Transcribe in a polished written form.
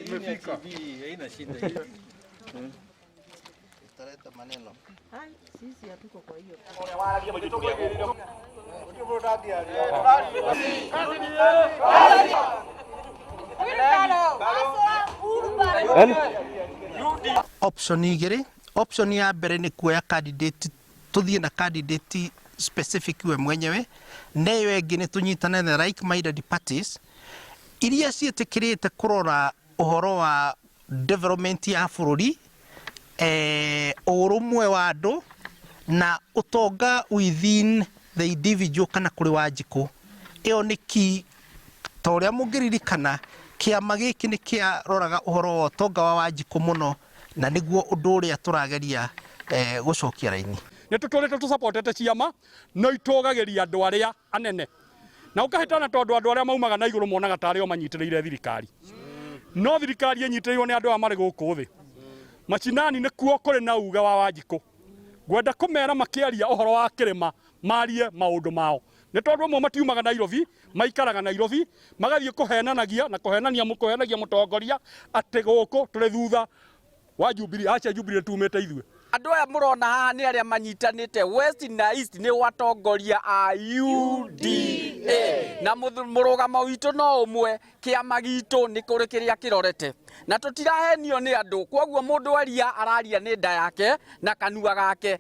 Imefika. Haina shida hiyo. Italeta maneno. Hai, sisi hatuko kwa hiyo. Option igiri. Option ya mbere ni kuoya candidate, tuthie na candidate specific we mwenyewe, neyo ĩngĩ nĩ tunyitane na like minded parties iria ciĩtĩkĩrĩte kurora uhoro wa development ya bũrũri, ũrũmwe wa andũ na ũtonga within the individual kana kũrĩ Wanjikũ. Ĩyo nĩ key ta ũrĩa mũngĩririkana kĩama gĩkĩ nĩ kĩaroraga uhoro wa ũtonga wa Wanjikũ mũno, na nĩguo ũndũ ũrĩa tũrageria gũcokia raini. Nĩtũtũrĩte tũsupportete ciama no itũgagĩria andũ arĩa anene na ũkahĩtana tondũ andũ arĩa maumaga na igũrũ monaga tarĩ o manyitĩrĩire thirikari. No thirikari ĩnyitĩrĩirwo nĩ andũ aya marĩ gũkũ thĩ. Macinani nĩ kuo kũrĩ na uga wa Wanjikũ. Ngwenda kũmera makĩaria ũhoro wa kĩrĩma marie maũndũ mao. Nĩ tondũ amwe matiumaga Nairobi, maikaraga Nairobi, magathiĩ kũhenanagia na kũhenagia mũtongoria atĩ gũkũ tũrĩ thutha wa Jubilee. Acha Jubilee tumĩte ithuĩ. Andũ aya mũrona haha nĩ arĩa manyitanĩte West na East nĩ watongoria a UDA na mũrũgamo witũ no ũmwe, kĩama gitũ nĩ kũrĩ kĩrĩa kĩrorete na tũtirahenio nĩ andũ, kwoguo mũndũ aria araria nĩ nda yake na kanua gake.